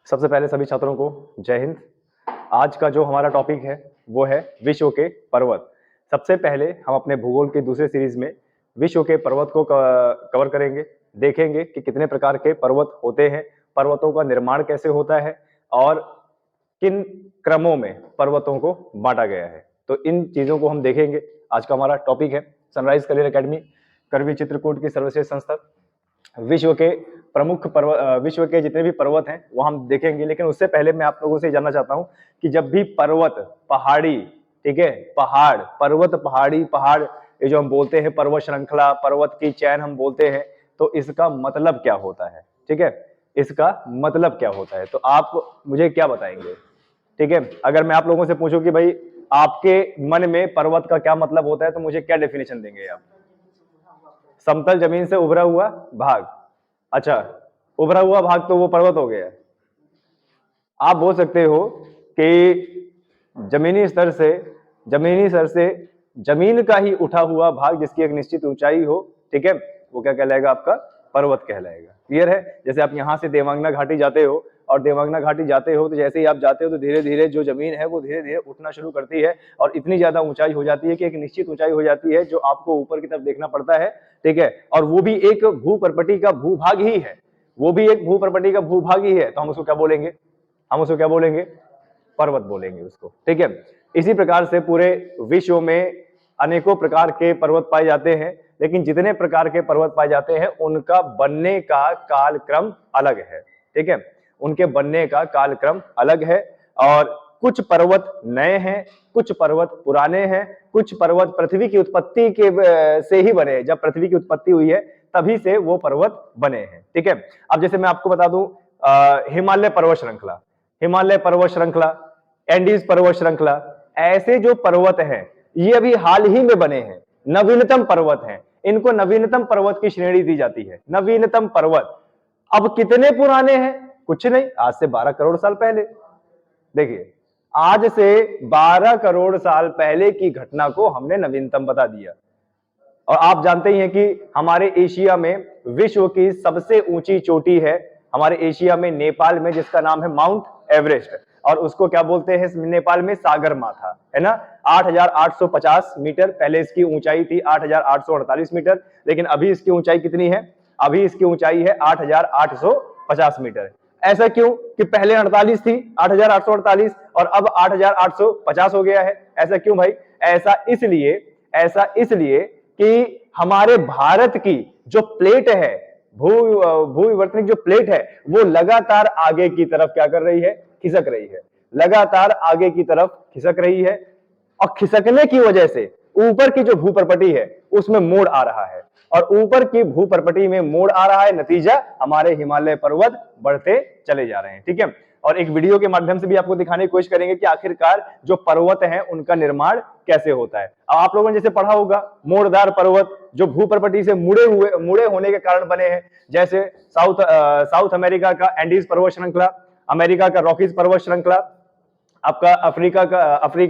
सबसे पहले सभी छात्रों को जय हिंद। आज का जो हमारा टॉपिक है वो है विश्व के पर्वत। सबसे पहले हम अपने भूगोल की दूसरे सीरीज में विश्व के पर्वत को कवर करेंगे। देखेंगे कि कितने प्रकार के पर्वत होते हैं, पर्वतों का निर्माण कैसे होता है और किन क्रमों में पर्वतों को बांटा गया है। तो इन चीजों को हम देखेंगे। आज का हमारा टॉपिक है सनराइज करियर एकेडमी, करवी चित्रकूट की सर्वश्रेष्ठ संस्था। विश्व के प्रमुख पर्वत, विश्व के जितने भी पर्वत हैं वो हम देखेंगे। लेकिन उससे पहले मैं आप लोगों से जानना चाहता हूं कि जब भी पर्वत, पहाड़ी, ठीक है, पहाड़, पर्वत, पहाड़ी, पहाड़, ये जो हम बोलते हैं पर्वत श्रृंखला, पर्वत की चैन हम बोलते हैं, तो इसका मतलब क्या होता है? ठीक है, इसका मतलब क्या होता है? तो आप मुझे क्या बताएंगे? ठीक है, अगर मैं आप लोगों से पूछूं कि भाई आपके मन में पर्वत का क्या मतलब होता है, तो मुझे क्या डेफिनेशन देंगे आप? समतल जमीन से उभरा हुआ भाग। अच्छा, उभरा हुआ भाग तो वो पर्वत हो गया। आप बोल सकते हो कि जमीनी स्तर से जमीन का ही उठा हुआ भाग जिसकी एक निश्चित ऊंचाई हो, ठीक है, वो क्या कहलाएगा? आपका पर्वत कहलाएगा। क्लियर है? जैसे आप यहां से देवांगना घाटी जाते हो और देवांगना घाटी जाते हो तो जैसे ही आप जाते हो तो धीरे धीरे जो जमीन है वो धीरे धीरे उठना शुरू करती है और इतनी ज्यादा ऊंचाई हो जाती है कि एक निश्चित ऊंचाई हो जाती है जो आपको ऊपर की तरफ देखना पड़ता है, ठीक है, और वो भी एक भूपर्पटी का भूभाग ही है, वो भी एक भूपर्पटी का भूभाग ही है। तो हम उसको क्या बोलेंगे? हम उसको क्या बोलेंगे? पर्वत बोलेंगे उसको, ठीक है। इसी प्रकार से पूरे विश्व में अनेकों प्रकार के पर्वत पाए जाते हैं, लेकिन जितने प्रकार के पर्वत पाए जाते हैं उनका बनने का कालक्रम अलग है, ठीक है, उनके बनने का कालक्रम अलग है। और कुछ पर्वत नए हैं, कुछ पर्वत पुराने हैं, कुछ पर्वत पृथ्वी की उत्पत्ति के से ही बने, जब पृथ्वी की उत्पत्ति हुई है तभी से वो पर्वत बने हैं, ठीक है। अब जैसे मैं आपको बता दूं, हिमालय पर्वत श्रृंखला, हिमालय पर्वत श्रृंखला, एंडीज पर्वत श्रृंखला, ऐसे जो पर्वत हैं ये अभी हाल ही में बने हैं, नवीनतम पर्वत हैं, इनको नवीनतम पर्वत की श्रेणी दी जाती है। नवीनतम पर्वत अब कितने पुराने हैं? कुछ नहीं, आज से 12 करोड़ साल पहले। देखिए, आज से 12 करोड़ साल पहले की घटना को हमने नवीनतम बता दिया। और आप जानते ही हैं कि हमारे एशिया में विश्व की सबसे ऊंची चोटी है हमारे एशिया में, नेपाल में, जिसका नाम है माउंट एवरेस्ट। और उसको क्या बोलते हैं नेपाल में? सागर माथा, है ना। 8,850 मीटर पहले इसकी ऊंचाई थी, 8,848 मीटर, लेकिन अभी इसकी ऊंचाई कितनी है? अभी इसकी ऊंचाई है 8,850 मीटर। ऐसा क्यों कि पहले 48 थी, 8,848, और अब 8,850 हो गया है? ऐसा क्यों भाई? ऐसा इसलिए कि हमारे भारत की जो प्लेट है, भूविवर्तनिक जो प्लेट है, वो लगातार आगे की तरफ क्या कर रही है? खिसक रही है, लगातार आगे की तरफ खिसक रही है। और खिसकने की वजह से ऊपर की जो भूपर्पटी है उसमें मोड़ आ रहा है, और ऊपर की भूपर्पटी में मोड़ आ रहा है, नतीजा हमारे हिमालय पर्वत बढ़ते चले जा रहे हैं, ठीक है। और एक वीडियो के माध्यम से भी आपको दिखाने की कोशिश करेंगे कि आखिरकार जो पर्वत हैं उनका निर्माण कैसे होता है। अब आप लोगों ने जैसे पढ़ा होगा, मोड़दार पर्वत जो भूपर्पटी से मुड़े होने के कारण बने हैं, जैसे साउथ अमेरिका का एंडीज पर्वत श्रृंखला, अमेरिका का रॉकीज पर्वत श्रृंखला, आपका अफ्रीका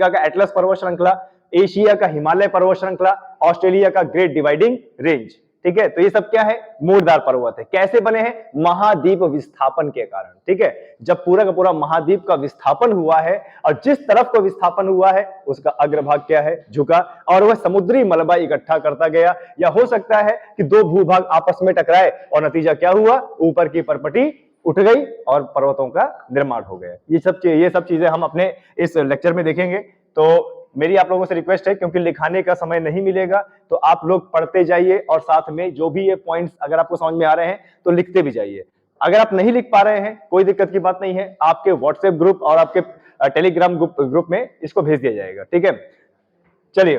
का एटलस पर्वत श्रृंखला, एशिया का हिमालय पर्वत श्रृंखला, ऑस्ट्रेलिया का ग्रेट डिवाइडिंग रेंज, ठीक है। तो ये सब क्या है? मोड़दार पर्वत है। कैसे बने हैं? महाद्वीप विस्थापन के कारण, ठीक है। जब पूरा का पूरा महाद्वीप का विस्थापन हुआ है और जिस तरफ को विस्थापन हुआ है उसका अग्रभाग क्या है? झुका, और वह समुद्री मलबा इकट्ठा करता गया। या हो सकता है कि दो भूभाग आपस में टकराए और नतीजा क्या हुआ? ऊपर की परपटी उठ गई और पर्वतों का निर्माण हो गया। ये सब चीजें हम अपने इस लेक्चर में देखेंगे। तो मेरी आप लोगों से रिक्वेस्ट है, क्योंकि लिखाने का समय नहीं मिलेगा, तो आप लोग पढ़ते जाइए और साथ में जो भी ये पॉइंट्स अगर आपको समझ में आ रहे हैं तो लिखते भी जाइए। अगर आप नहीं लिख पा रहे हैं कोई दिक्कत की बात नहीं है, आपके व्हाट्सएप ग्रुप और आपके टेलीग्राम ग्रुप में इसको भेज दिया जाएगा, ठीक है। चलिए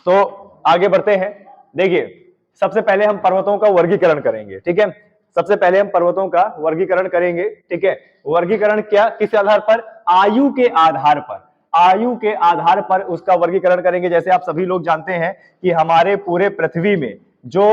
तो आगे बढ़ते हैं। देखिए, सबसे पहले हम पर्वतों का वर्गीकरण करेंगे, ठीक है। सबसे पहले हम पर्वतों का वर्गीकरण करेंगे, ठीक है। वर्गीकरण क्या? किस आधार पर? आयु के आधार पर, आयु के आधार पर उसका वर्गीकरण करेंगे। जैसे आप सभी लोग जानते हैं कि हमारे पूरे पृथ्वी में जो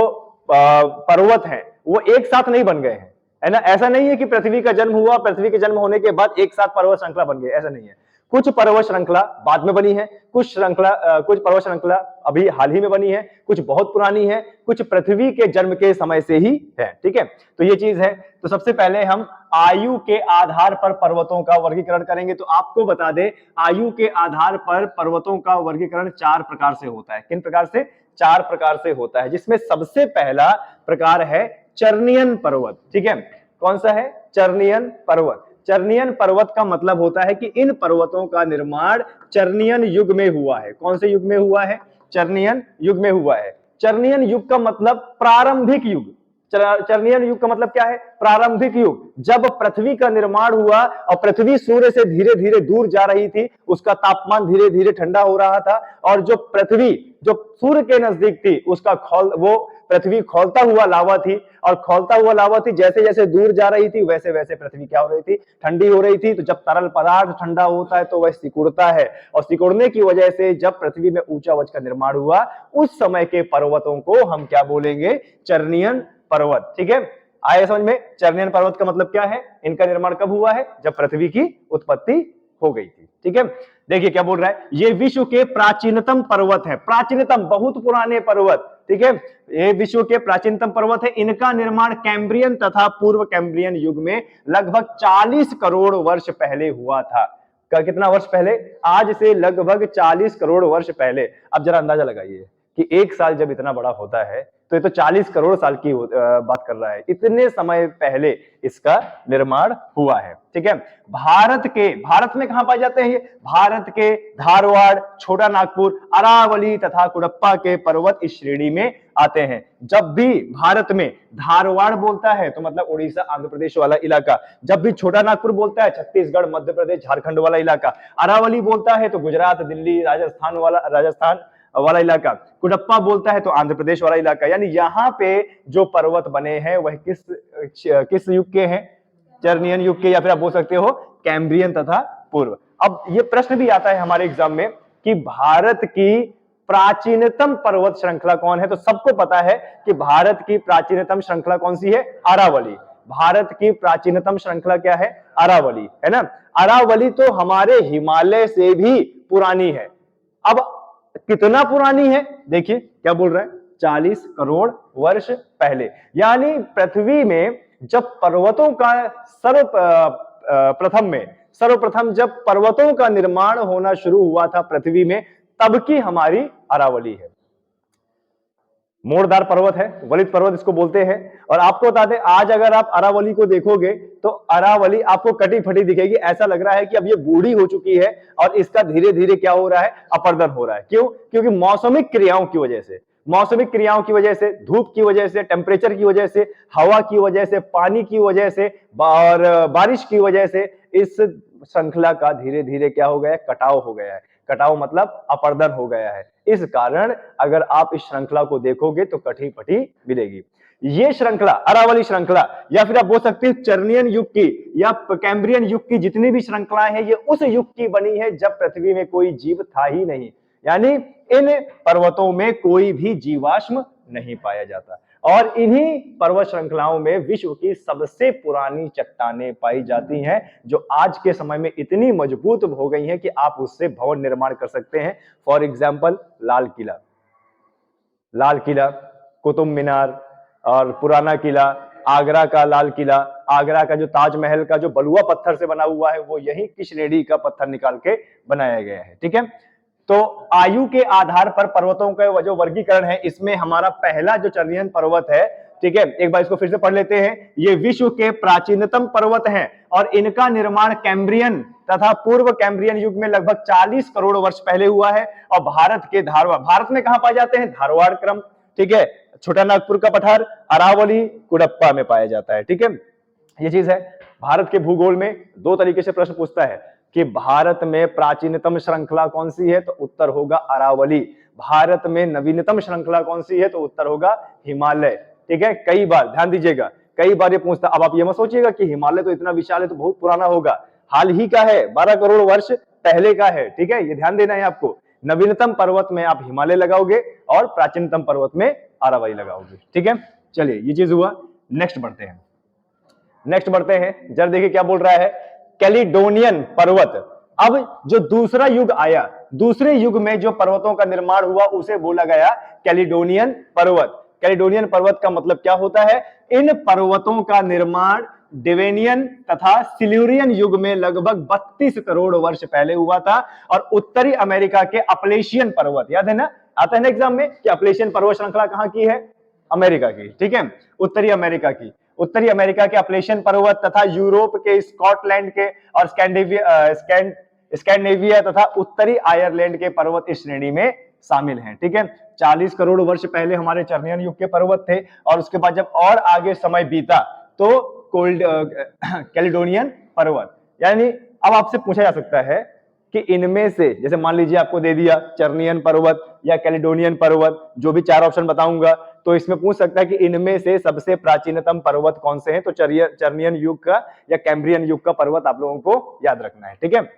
पर्वत हैं वो एक साथ नहीं बन गए हैं, है ना। ऐसा नहीं है कि पृथ्वी का जन्म हुआ, पृथ्वी के जन्म होने के बाद एक साथ पर्वत श्रृंखला बन गई, ऐसा नहीं है। कुछ पर्वत श्रृंखला बाद में बनी है, कुछ पर्वत श्रृंखला अभी हाल ही में बनी है, कुछ बहुत पुरानी है, कुछ पृथ्वी के जन्म के समय से ही है। ठीक है, तो ये चीज है। तो सबसे पहले हम आयु के आधार पर पर्वतों का वर्गीकरण करेंगे। तो आपको बता दें, आयु के आधार पर पर्वतों का वर्गीकरण 4 प्रकार से होता है। किन प्रकार से? 4 प्रकार से होता है, जिसमें सबसे पहला प्रकार है चर्नियन पर्वत। ठीक है, कौन सा है? चर्नियन पर्वत। चर्नियन पर्वत का मतलब होता है कि इन पर्वतों का निर्माण चर्नियन युग में हुआ है। कौन से युग में हुआ है? चर्नियन युग में हुआ है। चर्नियन युग का मतलब प्रारंभिक युग। चर्नियन युग का मतलब क्या है? प्रारंभिक युग। जब पृथ्वी का निर्माण हुआ और पृथ्वी सूर्य से धीरे धीरे दूर जा रही थी, उसका तापमान धीरे धीरे ठंडा हो रहा था, और जो पृथ्वी जो सूर्य के नजदीक थी उसका वो पृथ्वी खौलता हुआ लावा थी, और खौलता हुआ लावा थी, जैसे जैसे दूर जा रही थी वैसे वैसे पृथ्वी क्या हो रही थी? ठंडी हो रही थी। तो जब तरल पदार्थ ठंडा होता है तो वह सिकुड़ता है, और सिकुड़ने की वजह से जब पृथ्वी में ऊंचा वच का निर्माण हुआ, उस समय के पर्वतों को हम क्या बोलेंगे? चर्नियन पर्वत। ठीक है, आए समझ में? चर्नियन पर्वत का मतलब क्या है? इनका निर्माण कब हुआ है? जब पृथ्वी की उत्पत्ति हो गई थी। ठीक है, देखिए क्या बोल रहा है, ये विश्व के प्राचीनतम पर्वत है। प्राचीनतम, बहुत पुराने पर्वत। ठीक है, ये विश्व के प्राचीनतम पर्वत है। इनका निर्माण कैम्ब्रियन तथा पूर्व कैम्ब्रियन युग में लगभग 40 करोड़ वर्ष पहले हुआ था। कितना वर्ष पहले? आज से लगभग 40 करोड़ वर्ष पहले। अब जरा अंदाजा लगाइए कि एक साल जब इतना बड़ा होता है तो ये तो 40 करोड़ साल की बात कर रहा है। इतने समय पहले इसका निर्माण हुआ है। ठीक है, भारत में कहां पाए जाते हैं ये? भारत के धारवाड़, छोटा नागपुर, अरावली तथा कुडप्पा के पर्वत इस श्रेणी में आते हैं। जब भी भारत में धारवाड़ बोलता है तो मतलब उड़ीसा आंध्र प्रदेश वाला इलाका, जब भी छोटा नागपुर बोलता है छत्तीसगढ़ मध्य प्रदेश झारखंड वाला इलाका, अरावली बोलता है तो गुजरात दिल्ली राजस्थान वाला इलाका, कुडप्पा बोलता है तो आंध्र प्रदेश वाला इलाका। यानी यहाँ पे जो पर्वत बने हैं वह किस युग के हैं? चर्नियन युग के, या फिर आप बोल सकते हो कैम्ब्रियन तथा पूर्व। अब ये प्रश्न भी आता है हमारे एग्जाम में कि भारत की प्राचीनतम पर्वत श्रृंखला कौन है? तो सबको पता है कि भारत की प्राचीनतम श्रृंखला कौन सी है? अरावली। भारत की प्राचीनतम श्रृंखला क्या है? अरावली, है ना। अरावली तो हमारे हिमालय से भी पुरानी है। अब कितना पुरानी है? देखिए क्या बोल रहा है, 40 करोड़ वर्ष पहले। यानी पृथ्वी में जब पर्वतों का सर्वप्रथम जब पर्वतों का निर्माण होना शुरू हुआ था पृथ्वी में, तब की हमारी अरावली है। मोड़दार पर्वत है, वलित पर्वत इसको बोलते हैं। और आपको बता दें, आज अगर आप अरावली को देखोगे तो अरावली आपको कटी फटी दिखेगी। ऐसा लग रहा है कि अब ये बूढ़ी हो चुकी है और इसका धीरे धीरे क्या हो रहा है? अपरदन हो रहा है। क्यों? क्योंकि मौसमिक क्रियाओं की वजह से, धूप की वजह से, टेम्परेचर की वजह से, हवा की वजह से, पानी की वजह से और बारिश की वजह से इस श्रृंखला का धीरे धीरे क्या हो गया है? कटाव हो गया है। कटाव मतलब अपरदन हो गया है। इस कारण अगर आप इस श्रृंखला को देखोगे तो कटी फटी मिलेगी। ये श्रृंखला, अरावली श्रृंखला, या फिर आप बोल सकते हैं चर्नियन युग की या कैम्ब्रियन युग की जितनी भी श्रृंखलाएं हैं, ये उस युग की बनी है जब पृथ्वी में कोई जीव था ही नहीं। यानी इन पर्वतों में कोई भी जीवाश्म नहीं पाया जाता। और इन्हीं पर्वत श्रृंखलाओं में विश्व की सबसे पुरानी चट्टानें पाई जाती हैं, जो आज के समय में इतनी मजबूत हो गई हैं कि आप उससे भवन निर्माण कर सकते हैं। फॉर एग्जाम्पल लाल किला, कुतुब मीनार और पुराना किला, आगरा का लाल किला, आगरा का जो ताजमहल का जो बलुआ पत्थर से बना हुआ है वो यही की श्रेणी का पत्थर निकाल के बनाया गया है। ठीक है, तो आयु के आधार पर पर्वतों का जो वर्गीकरण है, इसमें हमारा पहला जो चर्नियन पर्वत है, ठीक है, एक बार इसको फिर से पढ़ लेते हैं। ये विश्व के प्राचीनतम पर्वत हैं और इनका निर्माण कैम्ब्रियन तथा पूर्व कैम्ब्रियन युग में लगभग 40 करोड़ वर्ष पहले हुआ है। और भारत में कहां पाए जाते हैं? धारवाड़ क्रम, ठीक है, छोटा नागपुर का पठार, अरावली, कुडप्पा में पाया जाता है। ठीक है, ये चीज है। भारत के भूगोल में 2 तरीके से प्रश्न पूछता है कि भारत में प्राचीनतम श्रृंखला कौन सी है? तो उत्तर होगा अरावली। भारत में नवीनतम श्रृंखला कौन सी है? तो उत्तर होगा हिमालय। ठीक है, कई बार ध्यान दीजिएगा, कई बार ये पूछता। अब आप ये मत सोचिएगा कि हिमालय तो इतना विशाल है तो बहुत पुराना होगा, हाल ही का है, 12 करोड़ वर्ष पहले का है। ठीक है, ये ध्यान देना है आपको। नवीनतम पर्वत में आप हिमालय लगाओगे और प्राचीनतम पर्वत में अरावली लगाओगे। ठीक है, चलिए ये चीज हुआ। नेक्स्ट बढ़ते हैं। जरा देखिए क्या बोल रहा है। कैलिडोनियन पर्वत अब जो दूसरा युग आया, दूसरे युग में जो पर्वतों का निर्माण हुआ उसे बोला गया कैलिडोनियन पर्वत। कैलिडोनियन पर्वत का मतलब क्या होता है? इन पर्वतों का निर्माण डेवेनियन तथा सिल्यूरियन युग में लगभग 32 करोड़ वर्ष पहले हुआ था। और उत्तरी अमेरिका के अपलेशियन पर्वत, याद है ना, आता है ना एग्जाम में कि अपलेशियन पर्वत श्रृंखला कहां की है? अमेरिका की, ठीक है, उत्तरी अमेरिका की। उत्तरी अमेरिका के अपलेशियन पर्वत तथा यूरोप के स्कॉटलैंड के और स्कैंडिनेविया तथा उत्तरी आयरलैंड के पर्वत इस श्रेणी में शामिल हैं, ठीक है। 40 करोड़ वर्ष पहले हमारे टर्नियन युग के पर्वत थे, और उसके बाद जब और आगे समय बीता तो कोल्ड कैलिडोनियन पर्वत। यानी अब आपसे पूछा जा सकता है कि इनमें से, जैसे मान लीजिए आपको दे दिया चर्नियन पर्वत या कैलिडोनियन पर्वत, जो भी 4 ऑप्शन बताऊंगा, तो इसमें पूछ सकता है कि इनमें से सबसे प्राचीनतम पर्वत कौन से हैं। तो चर्नियन युग का या कैम्ब्रियन युग का पर्वत आप लोगों को याद रखना है, ठीक है।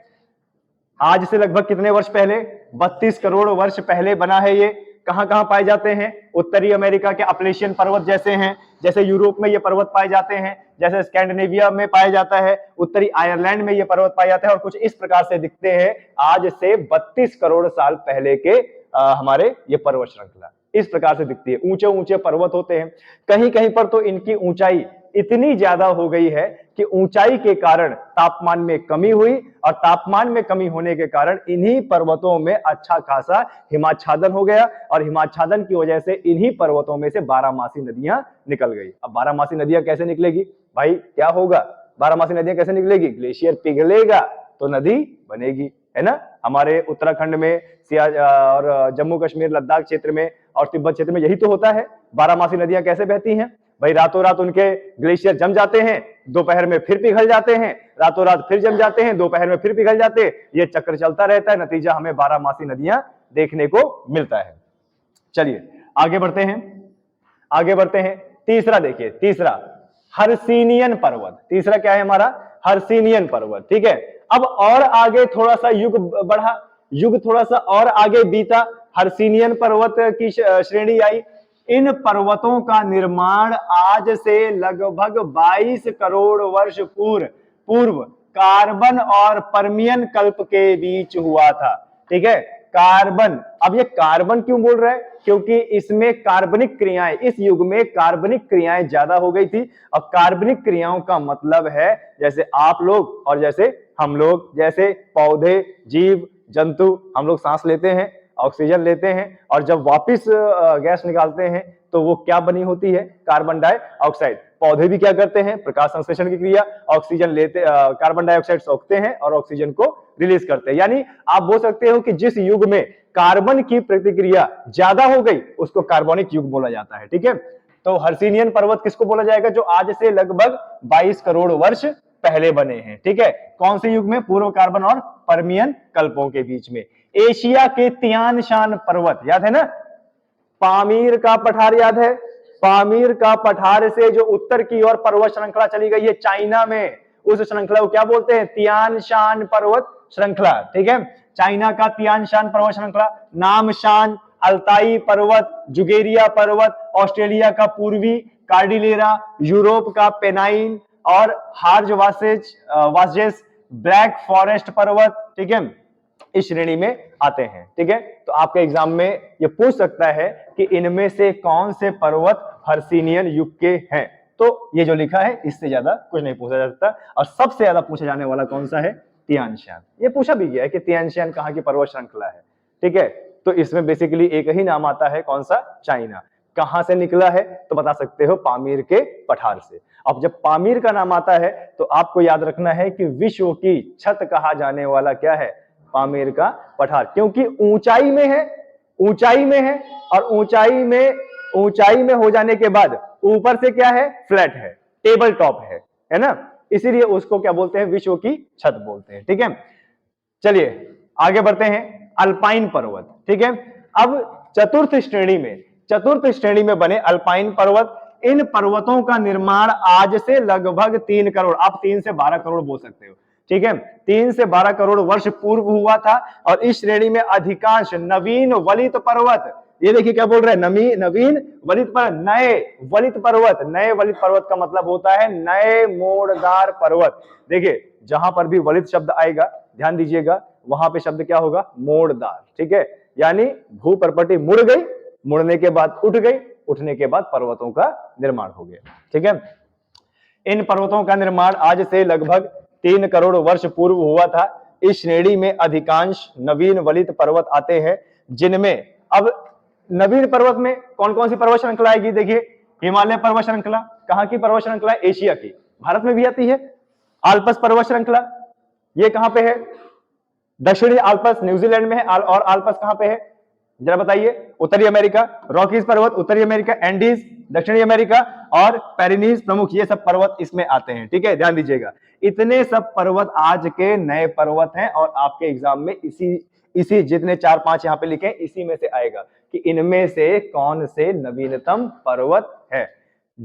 आज से लगभग कितने वर्ष पहले? 32 करोड़ वर्ष पहले बना है ये। कहां कहां पाए जाते हैं? उत्तरी अमेरिका के अपलेशियन पर्वत जैसे हैं, जैसे यूरोप में ये पर्वत पाए जाते हैं, जैसे स्कैंडिनेविया में पाया जाता है, उत्तरी आयरलैंड में ये पर्वत पाए जाते हैं, और कुछ इस प्रकार से दिखते हैं आज से 32 करोड़ साल पहले के हमारे ये पर्वत श्रृंखला इस प्रकार से दिखती है। ऊंचे ऊंचे पर्वत होते हैं, कहीं कहीं पर तो इनकी ऊंचाई इतनी ज्यादा हो गई है कि ऊंचाई के कारण तापमान में कमी हुई, और तापमान में कमी होने के कारण इन्हीं पर्वतों में अच्छा खासा हिमाच्छादन हो गया, और हिमाच्छादन की वजह से इन्हीं पर्वतों में से बारहमासी नदियां निकल गई। अब बारहमासी नदियां कैसे निकलेगी भाई? क्या होगा? बारहमासी नदियां कैसे निकलेगी? ग्लेशियर पिघलेगा तो नदी बनेगी, है ना। हमारे उत्तराखंड में और जम्मू कश्मीर लद्दाख क्षेत्र में और तिब्बत क्षेत्र में यही तो होता है। बारहमासी नदियां कैसे बहती हैं भाई? रातों रात उनके ग्लेशियर जम जाते हैं, दोपहर में फिर पिघल जाते हैं, रातों रात फिर जम जाते हैं, दोपहर में फिर पिघल जाते हैं। ये चक्र चलता रहता है, नतीजा हमें बारहमासी नदियां देखने को मिलता है। चलिए आगे बढ़ते हैं, आगे बढ़ते हैं। तीसरा देखिए, तीसरा हर्सिनियन पर्वत। तीसरा क्या है हमारा? हर्सिनियन पर्वत, ठीक है। अब और आगे थोड़ा सा युग बढ़ा, युग थोड़ा सा और आगे बीता, हर्सिनियन पर्वत की श्रेणी आई। इन पर्वतों का निर्माण आज से लगभग 22 करोड़ वर्ष पूर्व कार्बन और पर्मियन कल्प के बीच हुआ था, ठीक है। कार्बन, अब ये कार्बन क्यों बोल रहा है? क्योंकि इसमें कार्बनिक क्रियाएं, इस युग में कार्बनिक क्रियाएं ज्यादा हो गई थी। और कार्बनिक क्रियाओं का मतलब है जैसे आप लोग और जैसे हम लोग, जैसे पौधे, जीव जंतु, हम लोग सांस लेते हैं, ऑक्सीजन लेते हैं, और जब वापस गैस निकालते हैं तो वो क्या बनी होती है? Carbon dioxide. पौधे भी क्या करते हैं? प्रकाश संश्लेषण की क्रिया, ऑक्सीजन लेते, कार्बन डाइऑक्साइड सोखते हैं और ऑक्सीजन को रिलीज करते हैं। यानी आप बोल सकते हो कि जिस युग में कार्बन की प्रतिक्रिया ज्यादा हो गई उसको कार्बनिक युग बोला जाता है, ठीक है। तो हर्सिनियन पर्वत किसको बोला जाएगा? जो आज से लगभग 22 करोड़ वर्ष पहले बने हैं, ठीक है। कौन से युग में? पूर्व कार्बन और पर्मियन कल्पों के बीच में। एशिया के तियान शान पर्वत, याद है ना? पामीर का पठार याद है? पामीर का पठार से जो उत्तर की ओर पर्वत श्रृंखला चली गई है चाइना में, उस श्रृंखला को क्या बोलते हैं? तियान शान पर्वत श्रृंखला, ठीक है। चाइना का तियान शान पर्वत श्रृंखला, नामशान, अल्ताई पर्वत, जुगेरिया पर्वत, ऑस्ट्रेलिया का पूर्वी कार्डिलेरा, यूरोप का पेनाइन और हार्ज वासेस ब्लैक फॉरेस्ट पर्वत, ठीक है, इस श्रेणी में आते हैं, ठीक है। तो आपके एग्जाम में ये पूछ सकता है कि इनमें से कौन से पर्वत हर्सिनियन युग के हैं। तो ये जो लिखा है इससे ज्यादा कुछ नहीं पूछा जा सकता। और सबसे ज्यादा पूछा जाने वाला कौन सा है? Tian Shan. ये पूछा भी गया है कि तियान शान कहाँ की पर्वत श्रृंखला है, ठीक है। तो इसमें बेसिकली एक ही नाम आता है, कौन सा? चाइना। कहां से निकला है? तो बता सकते हो पामीर के पठार से। अब जब पामीर का नाम आता है तो आपको याद रखना है कि विश्व की छत कहा जाने वाला क्या है? पामीर का पठार, क्योंकि ऊंचाई में है, ऊंचाई में है, और ऊंचाई में हो जाने के बाद ऊपर से क्या है? फ्लैट है, टेबल टॉप है ना। इसीलिए उसको क्या बोलते हैं? विश्व की छत बोलते हैं, ठीक है। चलिए आगे बढ़ते हैं। अल्पाइन पर्वत, ठीक है। अब चतुर्थ श्रेणी में बने अल्पाइन पर्वत, इन पर्वतों का निर्माण आज से लगभग 3 करोड़, आप 3 से 12 करोड़ बोल सकते हो, ठीक है, 3 से 12 करोड़ वर्ष पूर्व हुआ था। और इस श्रेणी में अधिकांश नवीन वलित पर्वत, ये देखिए क्या बोल रहा है, नवीन वलित पर्वत, नए वलित पर्वत। नए वलित पर्वत का मतलब होता है नए मोड़दार पर्वत। देखिए जहां पर भी वलित शब्द आएगा ध्यान दीजिएगा, वहां पे शब्द क्या होगा, मोड़दार। ठीक है, यानी भू परपटी मुड़ गई, मुड़ने के बाद उठ गई, उठने के बाद पर्वतों का निर्माण हो गया। ठीक है, इन पर्वतों का निर्माण आज से लगभग 3 करोड़ वर्ष पूर्व हुआ था। इस श्रेणी में अधिकांश नवीन वलित पर्वत आते हैं, जिनमें अब नवीन पर्वत में कौन कौन सी पर्वत श्रृंखला आएगी। देखिए हिमालय पर्वत श्रृंखला, कहां की पर्वत श्रृंखला, एशिया की, भारत में भी आती है। आल्पस पर्वत श्रृंखला, ये कहां पे है, दक्षिणी आल्पस न्यूजीलैंड में है। और आल्पस कहां पे है जरा बताइए, उत्तरी अमेरिका। रॉकीज पर्वत उत्तरी अमेरिका, एंडीज दक्षिणी अमेरिका, और पेरिनीज प्रमुख, ये सब पर्वत इसमें आते हैं। ठीक है, ध्यान दीजिएगा, इतने सब पर्वत आज के नए पर्वत हैं और आपके एग्जाम में इसी जितने 4-5 यहां पे लिखे इसी में से आएगा कि इनमें से कौन से नवीनतम पर्वत है।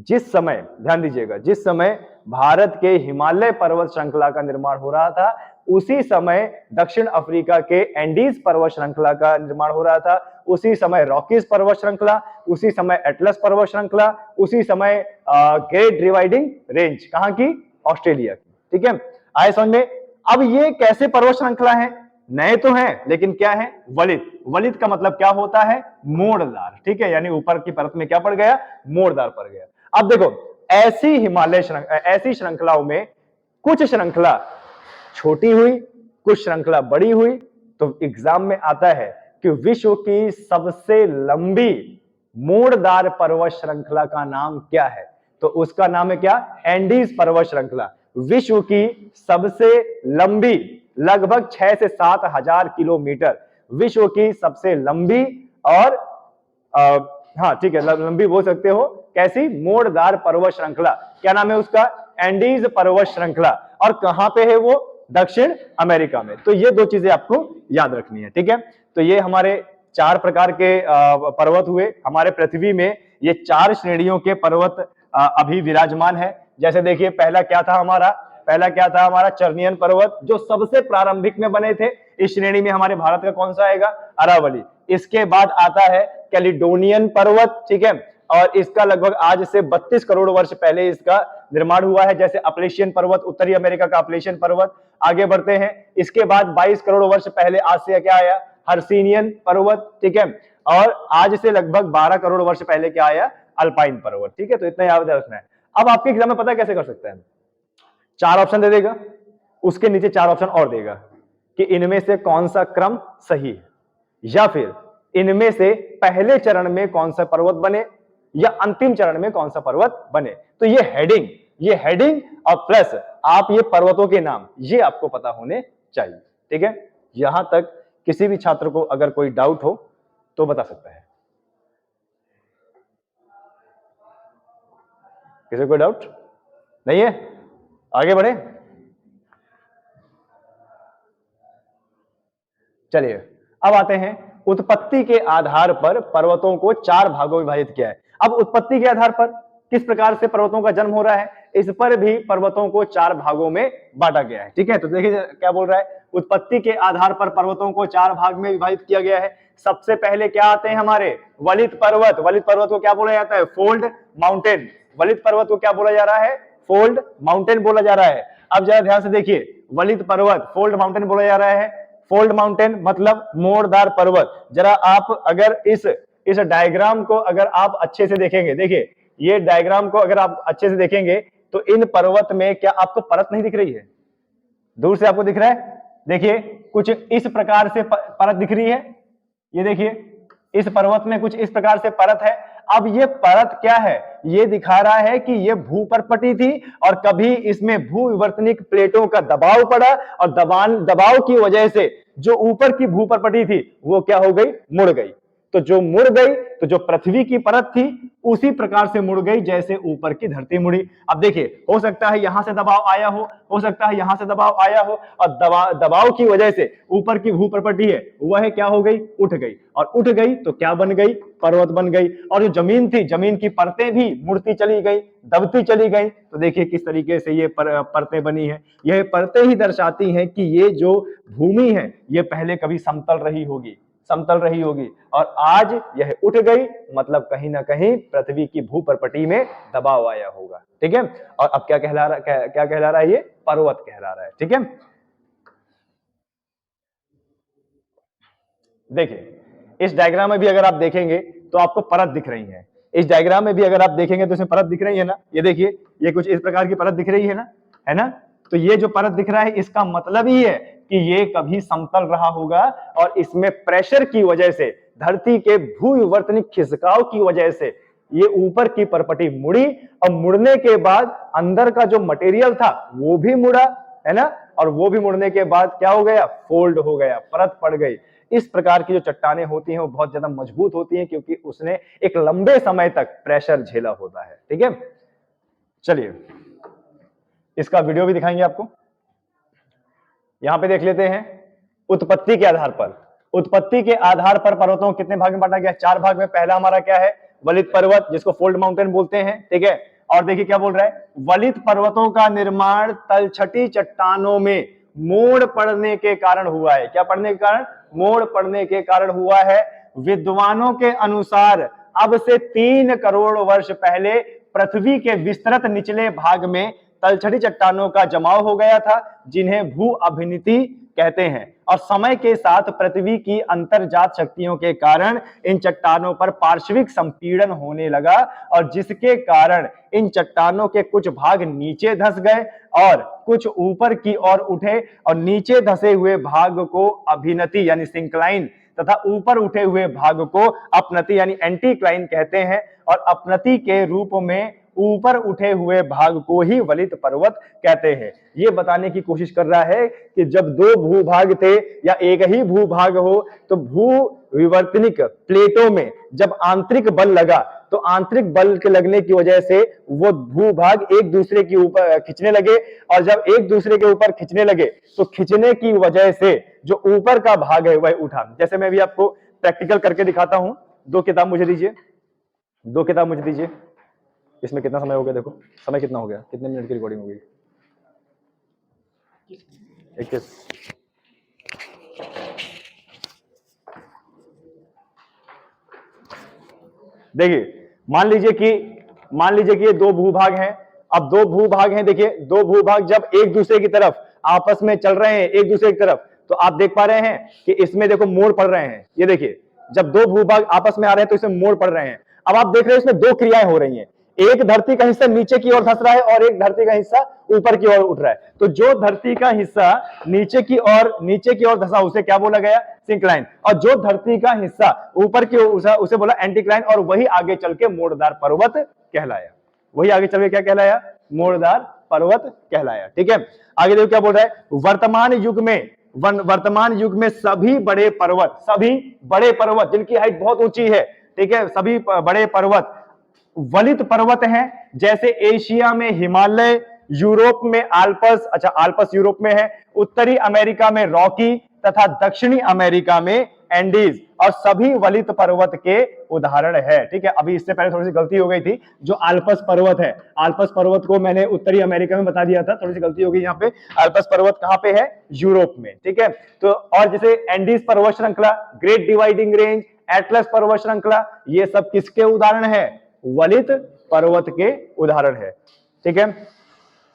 जिस समय ध्यान दीजिएगा, जिस समय भारत के हिमालय पर्वत श्रृंखला का निर्माण हो रहा था, उसी समय दक्षिण अफ्रीका के एंडीज पर्वत श्रृंखला का निर्माण हो रहा था, उसी समय रॉकीज पर्वत श्रृंखला, उसी समय एटलस पर्वत श्रृंखला, उसी समय ग्रेट डिवाइडिंग रेंज, कहां की, ऑस्ट्रेलिया की। ठीक है, आए समझ में। अब ये कैसे पर्वत श्रृंखला है, नए तो हैं लेकिन क्या है, वलित। वलित का मतलब क्या होता है, मोड़दार। ठीक है, यानी ऊपर की परत में क्या पड़ गया, मोड़दार पड़ गया। अब देखो ऐसी श्रृंखलाओं में कुछ श्रृंखला छोटी हुई, कुछ श्रृंखला बड़ी हुई, तो एग्जाम में आता है कि विश्व की सबसे लंबी मोड़दार पर्वत श्रृंखला का नाम क्या है, तो उसका नाम है क्या, एंडीज पर्वत श्रृंखला। विश्व की सबसे लंबी, लगभग 6 से 7 हजार किलोमीटर, विश्व की सबसे लंबी और हाँ ठीक है, लंबी बोल सकते हो, कैसी, मोड़दार पर्वत श्रृंखला, क्या नाम है उसका, एंडीज पर्वत श्रृंखला। और कहां पे है वो, दक्षिण अमेरिका में। तो ये 2 चीजें आपको याद रखनी है। ठीक है, तो ये हमारे 4 प्रकार के पर्वत हुए। हमारे पृथ्वी में ये 4 श्रेणियों के पर्वत अभी विराजमान है। जैसे देखिए पहला क्या था हमारा चर्नियन पर्वत, जो सबसे प्रारंभिक में बने थे। इस श्रेणी में हमारे भारत का कौन सा आएगा, अरावली। इसके बाद आता है कैलिडोनियन पर्वत। ठीक है, और इसका लगभग आज से 32 करोड़ वर्ष पहले इसका निर्माण हुआ है। जैसे अपलेशियन पर्वत, उत्तरी अमेरिका का अपलेशियन पर्वत। आगे बढ़ते हैं, इसके बाद 22 करोड़ वर्ष पहले आज से क्या आया, हर्सिनियन पर्वत। ठीक है, और आज से लगभग 12 करोड़ वर्ष पहले क्या आया, अल्पाइन पर्वत। ठीक है, तो इतना याद रखना है। अब आपके एग्जाम में पता कैसे कर सकते हैं, 4 ऑप्शन दे देगा, उसके नीचे 4 ऑप्शन और देगा कि इनमें से कौन सा क्रम सही है, या फिर इनमें से पहले चरण में कौन सा पर्वत बने या अंतिम चरण में कौन सा पर्वत बने। तो ये हेडिंग और प्लस आप ये पर्वतों के नाम, ये आपको पता होने चाहिए। ठीक है, यहां तक किसी भी छात्र को अगर कोई डाउट हो तो बता सकता है। किसी को कोई डाउट नहीं है, आगे बढ़े। चलिए अब आते हैं, उत्पत्ति के आधार पर पर्वतों को 4 भागों में विभाजित किया है। अब उत्पत्ति के आधार पर किस प्रकार से पर्वतों का जन्म हो रहा है, इस पर भी पर्वतों को 4 भागों में बांटा गया है। ठीक है, तो देखिए क्या बोल रहा है, उत्पत्ति के आधार पर पर्वतों को 4 भाग में विभाजित किया गया है। सबसे पहले क्या आते हैं हमारे, वलित पर्वत। वलित पर्वत को क्या बोला जाता है, फोल्ड माउंटेन। वलित पर्वत को क्या बोला जा रहा है, फोल्ड माउंटेन बोला जा रहा है। अब जरा ध्यान से देखिए, वलित पर्वत फोल्ड माउंटेन बोला जा रहा है। फोल्ड माउंटेन मतलब मोड़दार पर्वत। जरा आप अगर इस डायग्राम को अगर आप अच्छे से देखेंगे, देखिए ये डायग्राम को अगर आप अच्छे से देखेंगे तो इन पर्वत में क्या आपको परत नहीं दिख रही है, दूर से आपको दिख रहा है। देखिए कुछ इस प्रकार से परत दिख रही है, ये देखिए इस पर्वत में कुछ इस प्रकार से परत है। अब ये परत क्या है, ये दिखा रहा है कि ये भूपर्पटी थी और कभी इसमें भूविवर्तनिक प्लेटों का दबाव पड़ा और दबाव की वजह से जो ऊपर की भूपर्पटी थी वो क्या हो गई, मुड़ गई। तो जो मुड़ गई, तो जो पृथ्वी की परत थी उसी प्रकार से मुड़ गई जैसे ऊपर की धरती मुड़ी। अब देखिए हो सकता है यहां से दबाव आया हो सकता है यहां से दबाव आया हो, और दबाव की वजह से ऊपर की भूपर्पटी है वह क्या हो गई, उठ गई। और उठ गई तो क्या बन गई, पर्वत बन गई। और जो जमीन थी, जमीन की परतें भी मुड़ती चली गई, दबती चली गई। तो देखिए किस तरीके से ये परतें बनी है। यह परतें ही दर्शाती हैं कि ये जो भूमि है ये पहले कभी समतल रही होगी, समतल रही होगी, और आज यह उठ गई, मतलब कहीं ना कहीं पृथ्वी की भूपर्पटी में दबाव आया होगा। ठीक है, और अब क्या कहला रहा, क्या कहला रहा है, ये पर्वत कहला रहा है। ठीक है, देखिए इस डायग्राम में भी अगर आप देखेंगे तो आपको परत दिख रही है। इस डायग्राम में भी अगर आप देखेंगे तो इसमें परत दिख रही है ना, ये देखिए ये कुछ इस प्रकार की परत दिख रही है ना। तो ये जो परत दिख रहा है इसका मतलब ही है कि ये कभी समतल रहा होगा, और इसमें प्रेशर की वजह से, धरती के भूविवर्तनिक खिसकाव की वजह से ये ऊपर की परपटी मुड़ी, और मुड़ने के बाद अंदर का जो मटेरियल था वो भी मुड़ा, है ना, और वो भी मुड़ने के बाद क्या हो गया, फोल्ड हो गया, परत पड़ गई। इस प्रकार की जो चट्टानें होती हैं वो बहुत ज्यादा मजबूत होती हैं, क्योंकि उसने एक लंबे समय तक प्रेशर झेला होता है। ठीक है, चलिए इसका वीडियो भी दिखाएंगे आपको। यहां पे देख लेते हैं उत्पत्ति के आधार पर। उत्पत्ति के आधार पर पर्वतों को कितने भाग में बांटा गया, 4 भाग में। पहला हमारा क्या है, वलित पर्वत, जिसको फोल्ड माउंटेन बोलते हैं। ठीक है, और देखिए क्या बोल रहा है, वलित पर्वतों का निर्माण तलछटी चट्टानों में मोड़ पड़ने के कारण हुआ है। क्या पड़ने के कारण, मोड़ पड़ने के कारण हुआ है। विद्वानों के अनुसार अब से 3 करोड़ वर्ष पहले पृथ्वी के विस्तृत निचले भाग में तलछटी चट्टानों का जमाव हो गया था, जिन्हें भू अभिनीति कहते हैं, और समय के साथ पृथ्वी की अंतर्जात शक्तियों के कारण इन चट्टानों पर पार्श्विक संपीड़न होने लगा, और जिसके कारण इन चट्टानों के कुछ भाग नीचे धंस गए और कुछ ऊपर की ओर उठे, और नीचे धंसे हुए भाग को अभिनति यानी सिंक्लाइन तथा ऊपर उठे हुए भाग को अपनति यानी एंटीक्लाइन कहते हैं, और अपनति के रूप में ऊपर उठे हुए भाग को ही वलित पर्वत कहते हैं। ये बताने की कोशिश कर रहा है कि जब 2 भूभाग थे या एक ही भूभाग हो, तो भू विवर्तनिक प्लेटों में जब आंतरिक बल लगा, तो आंतरिक बल के लगने की वजह से वो भूभाग एक दूसरे के ऊपर खिंचने लगे, और जब एक दूसरे के ऊपर खिंचने लगे तो खिंचने की वजह से जो ऊपर का भाग है वह उठा। जैसे मैं भी आपको प्रैक्टिकल करके दिखाता हूं। 2 किताब मुझे दीजिए, 2 किताब मुझे दीजिए। इसमें कितना समय हो गया, देखो समय कितना हो गया, कितने मिनट की रिकॉर्डिंग हो गई, 21। देखिए मान लीजिए कि ये 2 भूभाग हैं। अब 2 भूभाग हैं, देखिए 2 भूभाग जब एक दूसरे की तरफ आपस में चल रहे हैं, एक दूसरे की तरफ, तो आप देख पा रहे हैं कि इसमें देखो मोड़ पड़ रहे हैं। ये देखिए जब 2 भूभाग आपस में आ रहे हैं तो इसमें मोड़ पड़ रहे हैं। अब आप देख रहे हैं इसमें 2 क्रियाएं हो रही हैं, एक धरती का हिस्सा नीचे की ओर धंस रहा है और एक धरती का हिस्सा ऊपर की ओर उठ रहा है। तो जो धरती का हिस्सा नीचे की ओर धंसा उसे क्या बोला गया, सिंक्लाइन, और जो धरती का हिस्सा ऊपर की ओर उसे बोला एंटीक्लाइन, और वही आगे चल के मोड़दार पर्वत कहलाया। वही आगे चल के क्या कहलाया, मोड़दार पर्वत कहलाया। ठीक है, आगे देखो क्या बोल रहा है, वर्तमान युग में सभी बड़े पर्वत जिनकी हाइट बहुत ऊंची है, ठीक है, सभी बड़े पर्वत वलित पर्वत हैं। जैसे एशिया में हिमालय, यूरोप में आल्पस, अच्छा आल्पस यूरोप में है, उत्तरी अमेरिका में रॉकी तथा दक्षिणी अमेरिका में एंडीज, और सभी वलित पर्वत के उदाहरण है। ठीक है, अभी इससे पहले थोड़ी सी गलती हो गई थी, जो आल्पस पर्वत है, आल्पस पर्वत को मैंने उत्तरी अमेरिका में बता दिया था, थोड़ी सी गलती हो गई यहाँ पे। आल्पस पर्वत कहाँ पे है, यूरोप में। ठीक है, तो और जैसे एंडीज पर्वत श्रृंखला, ग्रेट डिवाइडिंग रेंज, एटलस पर्वत श्रृंखला, ये सब किसके उदाहरण है, वलित पर्वत के उदाहरण है। ठीक है,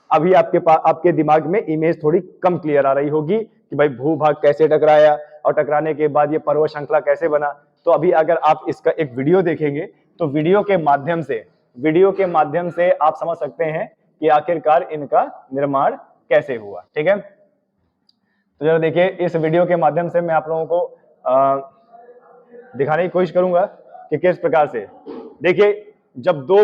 अभी आपके दिमाग में इमेज थोड़ी कम क्लियर आ रही होगी कि भाई भूभाग कैसे टकराया और टकराने के बाद ये पर्वत श्रृंखला कैसे बना। तो अभी अगर आप इसका एक वीडियो देखेंगे तो वीडियो के माध्यम से आप समझ सकते हैं कि आखिरकार इनका निर्माण कैसे हुआ। ठीक है, तो जरा देखिए, इस वीडियो के माध्यम से मैं आप लोगों को दिखाने की कोशिश करूंगा कि किस प्रकार से, देखिए जब दो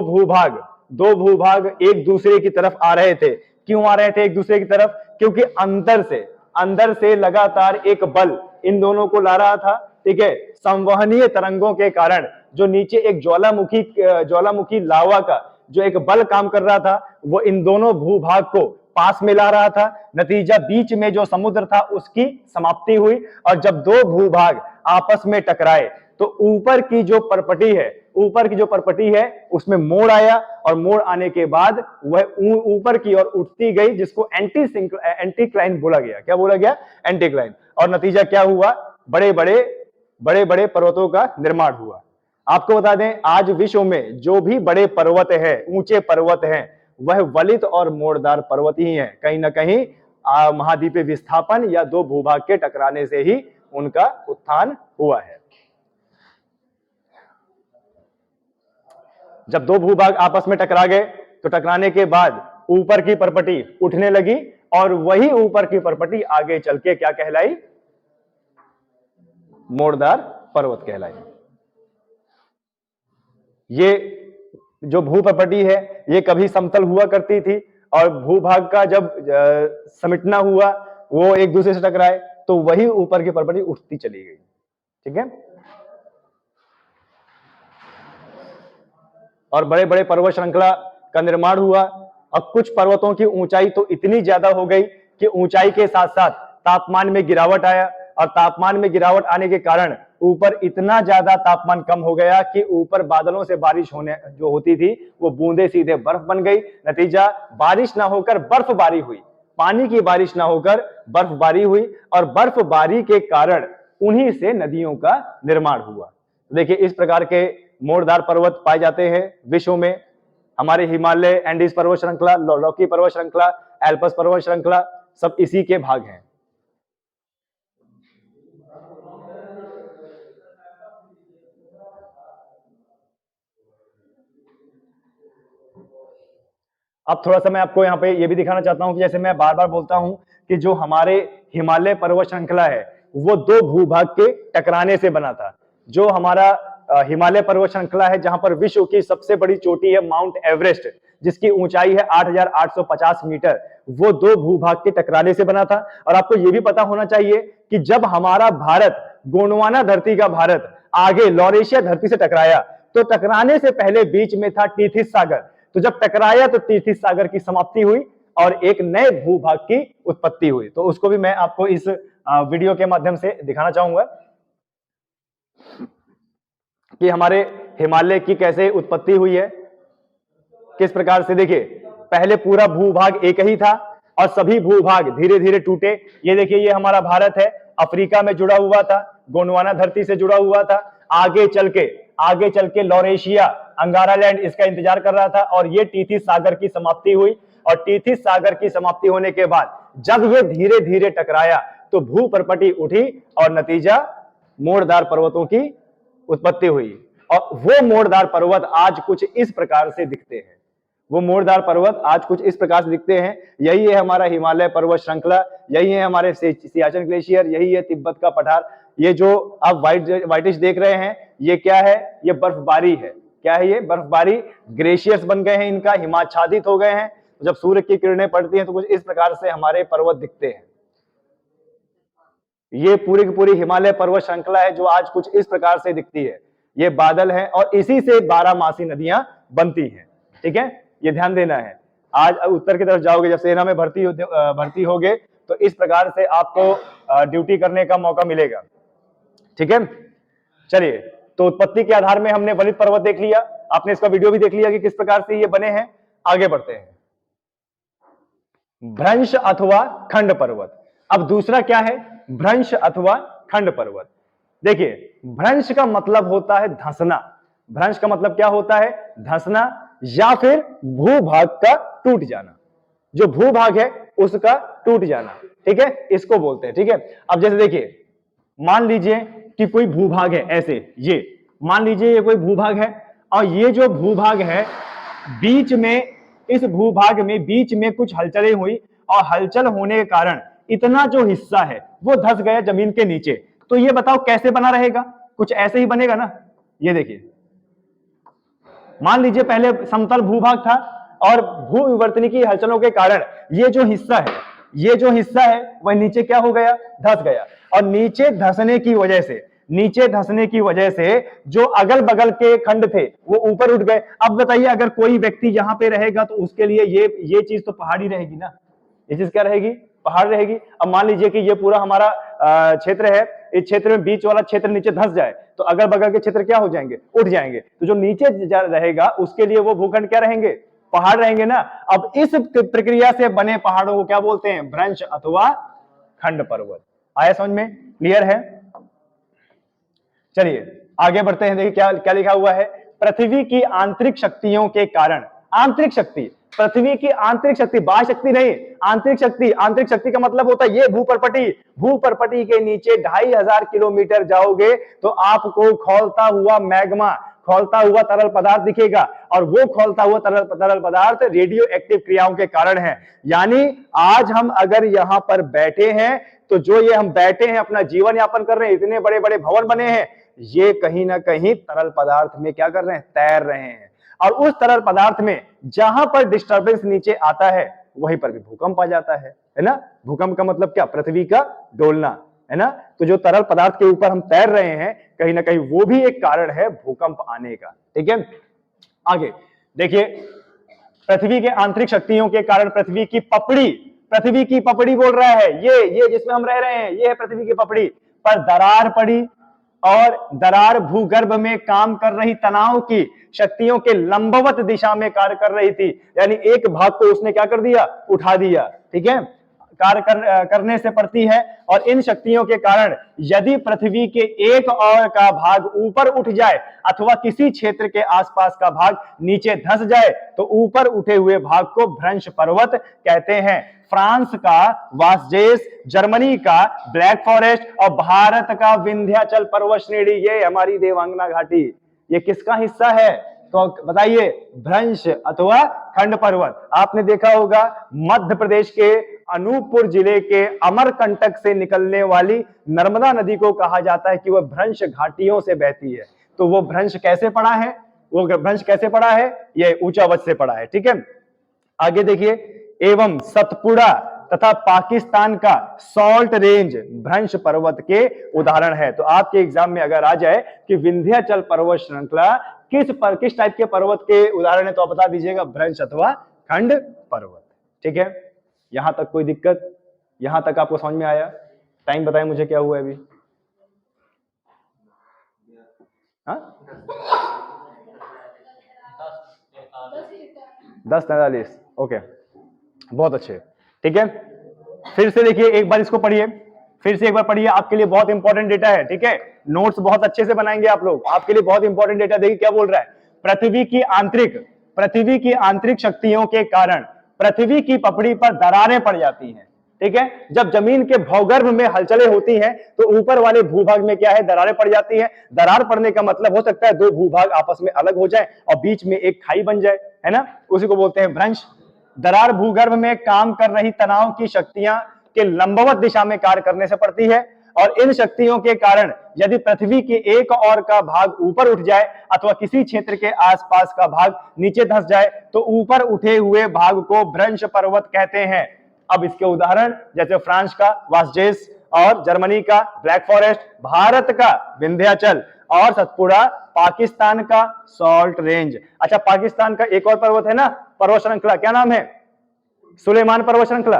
भूभाग एक दूसरे की तरफ आ रहे थे, क्यों आ रहे थे एक दूसरे की तरफ, क्योंकि अंदर से लगातार एक बल इन दोनों को ला रहा था। ठीक है, संवहनीय तरंगों के कारण जो नीचे एक ज्वालामुखी लावा का जो एक बल काम कर रहा था, वो इन दोनों भूभाग को पास में ला रहा था। नतीजा बीच में जो समुद्र था उसकी समाप्ति हुई, और जब 2 भूभाग आपस में टकराए तो ऊपर की जो परपटी है उसमें मोड़ आया, और मोड़ आने के बाद वह ऊपर की ओर उठती गई, जिसको एंटीक्लाइन बोला गया। क्या बोला गया, एंटीक्लाइन। और नतीजा क्या हुआ, बड़े बड़े बड़े बड़े पर्वतों का निर्माण हुआ। आपको बता दें, आज विश्व में जो भी बड़े पर्वत है, ऊंचे पर्वत हैं, वह वलित और मोड़दार पर्वत ही हैं। कहीं ना कहीं महाद्वीपीय विस्थापन या दो भूभाग के टकराने से ही उनका उत्थान हुआ है। जब दो भूभाग आपस में टकरा गए तो टकराने के बाद ऊपर की परपटी उठने लगी और वही ऊपर की परपटी आगे चल के क्या कहलाई? मोड़दार पर्वत कहलाई। ये जो भूप्रपटी है ये कभी समतल हुआ करती थी और भूभाग का जब समिटना हुआ, वो एक दूसरे से टकराए तो वही ऊपर की परपटी उठती चली गई। ठीक है, और बड़े बड़े पर्वत श्रृंखला का निर्माण हुआ और कुछ पर्वतों की ऊंचाई तो इतनी ज्यादा हो गई कि ऊंचाई के साथ साथ तापमान में गिरावट आया और तापमान में गिरावट आने के कारण ऊपर इतना ज्यादा तापमान कम हो गया कि ऊपर बादलों से बारिश होने जो होती थी वो बूंदे सीधे बर्फ बन गई। नतीजा बारिश ना होकर बर्फबारी हुई, पानी की बारिश ना होकर बर्फबारी हुई और बर्फबारी के कारण उन्हीं से नदियों का निर्माण हुआ। देखिए, इस प्रकार के मोड़दार पर्वत पाए जाते हैं विश्व में। हमारे हिमालय, एंडीज पर्वत श्रृंखला, रॉकी पर्वत श्रृंखला, एल्पस पर्वत श्रृंखला सब इसी के भाग हैं। अब थोड़ा सा मैं आपको यहाँ पे ये भी दिखाना चाहता हूं कि जैसे मैं बार बार बोलता हूं कि जो हमारे हिमालय पर्वत श्रृंखला है वो दो भूभाग के टकराने से बना था। जो हमारा हिमालय पर्वत श्रृंखला है, जहां पर विश्व की सबसे बड़ी चोटी है माउंट एवरेस्ट, जिसकी ऊंचाई है 8,850 मीटर, वो दो भूभाग के टकराने से बना था। और आपको यह भी पता होना चाहिए कि जब हमारा भारत, गोंडवाना धरती का भारत, आगे लॉरेशिया धरती से टकराया तो टकराने से पहले बीच में था टीथिस सागर। तो जब टकराया तो टीथिस सागर की समाप्ति हुई और एक नए भूभाग की उत्पत्ति हुई। तो उसको भी मैं आपको इस वीडियो के माध्यम से दिखाना चाहूंगा कि हमारे हिमालय की कैसे उत्पत्ति हुई है, किस प्रकार से। देखिए, पहले पूरा भूभाग एक ही था और सभी भूभाग धीरे धीरे टूटे। ये देखिए, ये हमारा भारत है, अफ्रीका में जुड़ा हुआ था, गोंडवाना धरती से जुड़ा हुआ था। आगे चल के लॉरेशिया, अंगारालैंड इसका इंतजार कर रहा था और ये टीथिस सागर की समाप्ति हुई। और टीथिस सागर की समाप्ति होने के बाद जब ये धीरे धीरे टकराया तो भूप्रपटी उठी और नतीजा मोड़दार पर्वतों की उत्पत्ति हुई। और वो मोड़दार पर्वत आज कुछ इस प्रकार से दिखते हैं। वो मोड़दार पर्वत आज कुछ इस प्रकार से दिखते हैं। यही है हमारा हिमालय पर्वत श्रृंखला, यही है हमारे सियाचिन ग्लेशियर, यही है तिब्बत का पठार। ये जो आप व्हाइटिश देख रहे हैं, ये क्या है? ये बर्फबारी है। क्या है ये? बर्फबारी। ग्लेशियर्स बन गए हैं, इनका हिमाच्छादित हो गए हैं। जब सूर्य की किरणें पड़ती हैं तो कुछ इस प्रकार से हमारे पर्वत दिखते हैं। ये पूरी की पूरी हिमालय पर्वत श्रृंखला है जो आज कुछ इस प्रकार से दिखती है। ये बादल है और इसी से 12 नदियां बनती हैं। ठीक है, ये ध्यान देना है। आज उत्तर की तरफ जाओगे, जब सेना में भर्ती होगे तो इस प्रकार से आपको ड्यूटी करने का मौका मिलेगा। ठीक है, चलिए, तो उत्पत्ति के आधार में हमने वलित पर्वत देख लिया, आपने इसका वीडियो भी देख लिया कि किस प्रकार से ये बने हैं। आगे बढ़ते हैं, भ्रंश अथवा खंड पर्वत। अब दूसरा क्या है? भ्रंश अथवा खंड पर्वत। देखिए, भ्रंश का मतलब होता है धंसना। भ्रंश का मतलब क्या होता है? धंसना या फिर भूभाग का टूट जाना। जो भूभाग है उसका टूट जाना। ठीक है, इसको बोलते हैं। ठीक है, अब जैसे देखिए, मान लीजिए कि कोई भूभाग है, ऐसे ये मान लीजिए ये कोई भूभाग है और ये जो भूभाग है बीच में, इस भूभाग में बीच में कुछ हलचलें हुई और हलचल होने के कारण इतना जो हिस्सा है वो धंस गया जमीन के नीचे। तो ये बताओ कैसे बना रहेगा? कुछ ऐसे ही बनेगा ना। ये देखिए, मान लीजिए पहले समतल भूभाग था और भू विवर्तन की हलचलों के कारण ये जो हिस्सा है वह नीचे क्या हो गया? धंस गया। और नीचे धंसने की वजह से जो अगल बगल के खंड थे वो ऊपर उठ गए। अब बताइए, अगर कोई व्यक्ति यहां पे रहेगा तो उसके लिए ये चीज तो पहाड़ी रहेगी ना। ये चीज क्या रहेगी? पहाड़ रहेगी। अब मान लीजिए कि ये पूरा हमारा क्षेत्र है, इस क्षेत्र में बीच वाला क्षेत्र नीचे धंस जाए तो अगल बगल के क्षेत्र क्या हो जाएंगे? उठ जाएंगे। तो जो नीचे रहेगा उसके लिए वो भूखंड क्या रहेंगे? पहाड़ रहेंगे ना। अब इस प्रक्रिया से बने पहाड़ों को क्या बोलते हैं? भ्रंश अथवा खंड पर्वत। आया समझ में? क्लियर है? चलिए आगे बढ़ते हैं। देखिए क्या क्या लिखा हुआ है, पृथ्वी की आंतरिक शक्तियों के कारण, आंतरिक शक्ति, पृथ्वी की आंतरिक शक्ति, बाह्य शक्ति नहीं, आंतरिक शक्ति। आंतरिक शक्ति का मतलब होता है ये भूपर्पटी, भूपर्पटी के नीचे 2500 किलोमीटर जाओगे तो आपको खौलता हुआ मैग्मा, खौलता हुआ तरल पदार्थ दिखेगा, और वो खौलता हुआ तरल पदार्थ रेडियो एक्टिव क्रियाओं के कारण है। यानी आज हम अगर यहां पर बैठे हैं तो जो ये हम बैठे हैं अपना जीवन यापन कर रहे हैं, इतने बड़े बड़े भवन बने हैं, ये कहीं ना कहीं तरल पदार्थ में क्या कर रहे हैं, तैर रहे हैं। और उस तरल पदार्थ में जहां पर डिस्टर्बेंस नीचे आता है वहीं पर भी भूकंप आ जाता है ना। भूकंप का मतलब क्या, पृथ्वी का डोलना, है ना। तो जो तरल पदार्थ के ऊपर हम तैर रहे हैं कहीं ना कहीं वो भी एक कारण है भूकंप आने का। ठीक है, आगे देखिए, पृथ्वी के आंतरिक शक्तियों के कारण पृथ्वी की पपड़ी, पृथ्वी की पपड़ी बोल रहा है, ये जिसमें हम रह रहे हैं ये है पृथ्वी की पपड़ी पर दरार पड़ी, और दरार भूगर्भ में काम कर रही तनाव की शक्तियों के लंबवत दिशा में कार्य कर रही थी। यानी एक भाग को उसने क्या कर दिया, उठा दिया। ठीक है, कार्य करने से पड़ती है। और इन शक्तियों के कारण यदि पृथ्वी के एक और का भाग ऊपर उठ जाए अथवा किसी क्षेत्र के आसपास का भाग नीचे धंस जाए तो ऊपर उठे हुए भाग को भ्रंश पर्वत कहते हैं। फ्रांस का वासजेस, जर्मनी का ब्लैक फॉरेस्ट और भारत का विंध्याचल पर्वत श्रेणी, ये हमारी देवांगना घाटी, ये किसका हिस्सा है तो बताइए, भ्रंश अथवा खंड पर्वत। आपने देखा होगा मध्य प्रदेश के अनूपपुर जिले के अमरकंटक से निकलने वाली नर्मदा नदी को कहा जाता है कि वह भ्रंश घाटियों से बहती है। तो वो भ्रंश कैसे पड़ा है, वो भ्रंश कैसे पड़ा है, ये ऊंचावच से पड़ा है। ठीक है, आगे देखिए, एवं सतपुड़ा तथा पाकिस्तान का सॉल्ट रेंज भ्रंश पर्वत के उदाहरण है। तो आपके एग्जाम में अगर आ जाए कि विंध्याचल पर्वत श्रृंखला किस टाइप के पर्वत के उदाहरण है तो आप बता दीजिएगा, भ्रंश अथवा खंड पर्वत। ठीक है, यहां तक कोई दिक्कत, यहां तक आपको समझ में आया? टाइम बताएं मुझे क्या हुआ है अभी? हाँ 10:43। ओके, बहुत अच्छे। ठीक है, फिर से देखिए एक बार इसको पढ़िए, फिर से एक बार पढ़िए, आपके लिए बहुत इंपॉर्टेंट डेटा है। ठीक है, नोट्स बहुत अच्छे से बनाएंगे आप लोग, आपके लिए बहुत इंपॉर्टेंट डेटा। देखिए क्या बोल रहा है, पृथ्वी की आंतरिक शक्तियों के कारण पृथ्वी की पपड़ी पर दरारें पड़ जाती हैं। ठीक है, जब जमीन के भूगर्भ में हलचलें होती हैं तो ऊपर वाले भूभाग में क्या है, दरारें पड़ जाती हैं। दरार पड़ने का मतलब हो सकता है दो भूभाग आपस में अलग हो जाए और बीच में एक खाई बन जाए, है ना, उसी को बोलते हैं भ्रंश। दरार भूगर्भ में काम कर रही तनाव की शक्तियां के लंबवत दिशा में कार्य करने से पड़ती है, और इन शक्तियों के कारण यदि पृथ्वी के एक और का भाग ऊपर उठ जाए अथवा किसी क्षेत्र के आसपास का भाग नीचे धंस जाए तो ऊपर उठे हुए भाग को भ्रंश पर्वत कहते हैं। अब इसके उदाहरण जैसे फ्रांस का वासजेस और जर्मनी का ब्लैक फॉरेस्ट, भारत का विंध्याचल और सतपुड़ा पाकिस्तान का सॉल्ट रेंज। अच्छा, पाकिस्तान का एक और पर्वत है ना, पर्वत श्रृंखला, क्या नाम है, सुलेमान पर्वत श्रृंखला।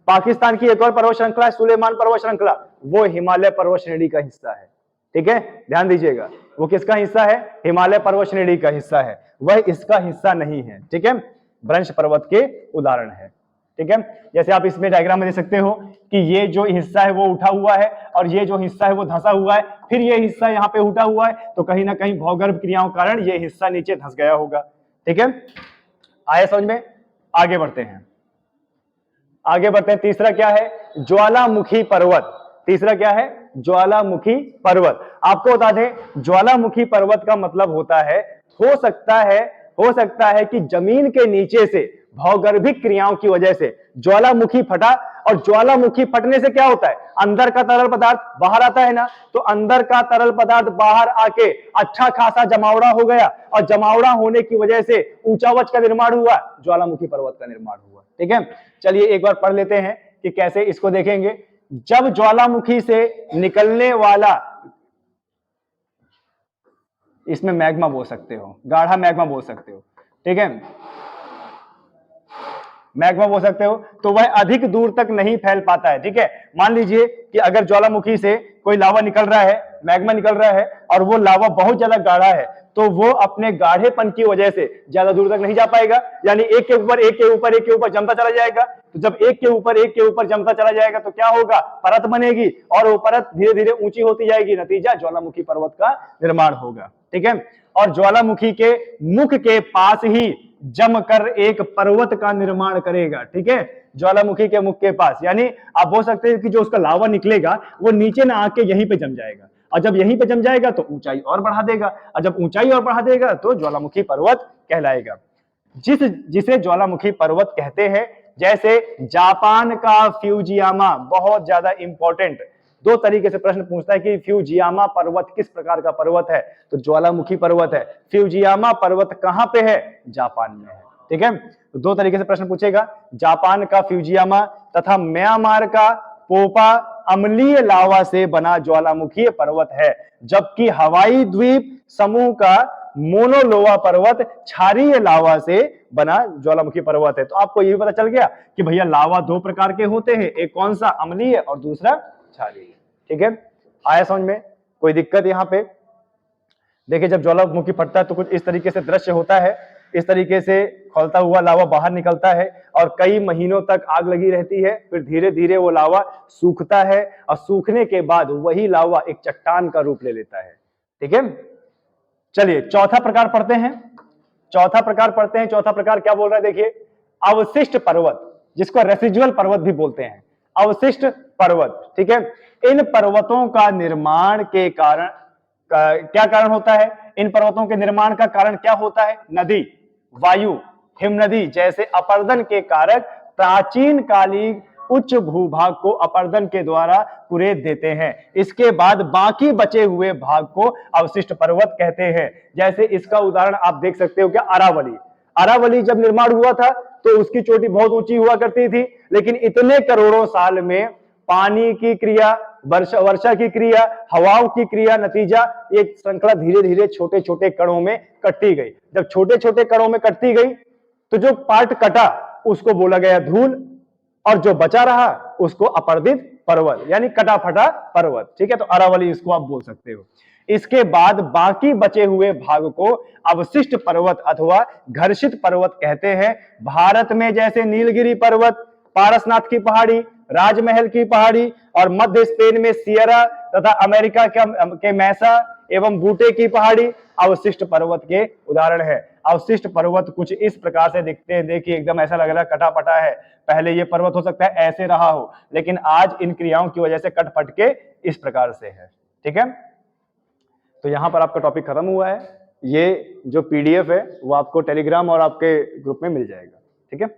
पाकिस्तान की एक और पर्वत श्रृंखला है सुलेमान पर्वत श्रृंखला, वो हिमालय पर्वत श्रेणी का हिस्सा है। ठीक है, ध्यान दीजिएगा, वो किसका हिस्सा है, हिमालय पर्वत श्रेणी का हिस्सा है, वह इसका हिस्सा नहीं है। ठीक है, भ्रंश पर्वत के उदाहरण है। ठीक है, जैसे आप इसमें डायग्राम में देख सकते हो कि ये जो हिस्सा है वो उठा हुआ है और ये जो हिस्सा है वो धंसा हुआ है, फिर ये हिस्सा यहाँ पे उठा हुआ है, तो कहीं ना कहीं भूगर्भ क्रियाओं के कारण ये हिस्सा नीचे धंस गया होगा। ठीक है, आया समझ में? आगे बढ़ते हैं, आगे बढ़ते हैं। तीसरा क्या है, ज्वालामुखी पर्वत। तीसरा क्या है, ज्वालामुखी पर्वत। आपको बता दें ज्वालामुखी पर्वत का मतलब होता है, हो सकता है कि जमीन के नीचे से भौगर्भिक क्रियाओं की वजह से ज्वालामुखी फटा, और ज्वालामुखी फटने से क्या होता है, अंदर का तरल पदार्थ बाहर आता है ना, तो अंदर का तरल पदार्थ बाहर आके अच्छा खासा जमावड़ा हो गया, और जमावड़ा होने की वजह से ऊंचावच का निर्माण हुआ, ज्वालामुखी पर्वत का निर्माण हुआ। ठीक है, चलिए एक बार पढ़ लेते हैं कि कैसे इसको देखेंगे। जब ज्वालामुखी से निकलने वाला, इसमें मैग्मा बोल सकते हो, गाढ़ा मैग्मा बोल सकते हो, ठीक है, मैग्मा बोल सकते हो, तो वह अधिक दूर तक नहीं फैल पाता है। ठीक है, मान लीजिए कि अगर ज्वालामुखी से कोई लावा निकल रहा है, मैग्मा निकल रहा है, और वो लावा बहुत ज्यादा गाढ़ा है, तो वो अपने गाढ़ेपन की वजह से ज्यादा दूर तक नहीं जा पाएगा, यानी एक के ऊपर एक के ऊपर एक के ऊपर जमता चला जाएगा। तो जब एक के ऊपर जमता चला जाएगा तो क्या होगा, परत बनेगी और वो परत धीरे धीरे ऊंची होती जाएगी, नतीजा ज्वालामुखी पर्वत का निर्माण होगा। ठीक है, और ज्वालामुखी के मुख के पास ही जमकर एक पर्वत का निर्माण करेगा। ठीक है, ज्वालामुखी के मुख के पास, यानी आप बोल सकते हैं कि जो उसका लावा निकलेगा वो नीचे ना आके यहीं पे जम जाएगा, और जब यहीं पे जम जाएगा तो ऊंचाई और बढ़ा देगा, और जब ऊंचाई और बढ़ा देगा तो ज्वालामुखी पर्वत कहलाएगा। जिसे ज्वालामुखी पर्वत कहते हैं, जैसे जापान का फ्यूजियामा, बहुत ज्यादा इंपॉर्टेंट, दो तरीके से प्रश्न पूछता है कि फ्यूजियामा पर्वत किस प्रकार का पर्वत है, तो ज्वालामुखी पर्वत है। फ्यूजियामा पर्वत कहां पे है, जापान में है। ठीक है, तो दो तरीके से प्रश्न पूछेगा, जापान का फ्यूजियामा तथा म्यांमार का पोपा अम्लीय लावा से बना ज्वालामुखी पर्वत है, जबकि हवाई द्वीप समूह का मोनोलोवा पर्वत क्षारीय लावा से बना ज्वालामुखी पर्वत है। तो आपको ये भी पता चल गया कि भैया लावा दो प्रकार के होते हैं, एक कौन सा, अम्लीय और दूसरा क्षारीय। ठीक है, आया समझ में, कोई दिक्कत यहाँ पे? देखिए जब ज्वालामुखी फटता है तो कुछ इस तरीके से दृश्य होता है, इस तरीके से खौलता हुआ लावा बाहर निकलता है और कई महीनों तक आग लगी रहती है, फिर धीरे धीरे वो लावा सूखता है और सूखने के बाद वही लावा एक चट्टान का रूप ले लेता है। ठीक है, चलिए चौथा प्रकार पढ़ते हैं। चौथा प्रकार क्या बोल रहा है, देखिए, अवशिष्ट पर्वत, जिसको रेसिजुअल पर्वत भी बोलते हैं, अवशिष्ट पर्वत। ठीक है, इन पर्वतों का निर्माण के कारण क्या कारण होता है, इन पर्वतों के निर्माण का कारण क्या होता है, नदी, वायु, हिमनदी जैसे अपर्दन के कारक प्राचीन कालीन उच्च भूभाग को अपर्दन के द्वारा कुरेद देते हैं। इसके बाद बाकी बचे हुए भाग को अवशिष्ट पर्वत कहते हैं। जैसे इसका उदाहरण आप देख सकते हो क्या, अरावली। अरावली जब निर्माण हुआ था तो उसकी चोटी बहुत ऊंची हुआ करती थी, लेकिन इतने करोड़ों साल में पानी की क्रिया, वर्षा की क्रिया, हवाओं की क्रिया, नतीजा एक श्रृंखला धीरे धीरे छोटे छोटे कणों में कटती गई। जब छोटे छोटे कणों में कटती गई तो जो पार्ट कटा उसको बोला गया धूल, और जो बचा रहा उसको अपर्दित पर्वत यानी कटा फटा पर्वत। ठीक है, तो अरावली इसको आप बोल सकते हो। इसके बाद बाकी बचे हुए भाग को अवशिष्ट पर्वत अथवा घर्षित पर्वत कहते हैं। भारत में जैसे नीलगिरी पर्वत, पारसनाथ की पहाड़ी, राजमहल की पहाड़ी और मध्य स्पेन में सियरा तथा अमेरिका के मैसा एवं बूटे की पहाड़ी अवशिष्ट पर्वत के उदाहरण है। अवशिष्ट पर्वत कुछ इस प्रकार से दिखते हैं, देखिए एकदम ऐसा लग रहा है कटा पटा है। पहले ये पर्वत हो सकता है ऐसे रहा हो, लेकिन आज इन क्रियाओं की वजह से कट फट के इस प्रकार से है। ठीक है, तो यहां पर आपका टॉपिक खत्म हुआ है। ये जो पीडीएफ है वो आपको टेलीग्राम और आपके ग्रुप में मिल जाएगा। ठीक है।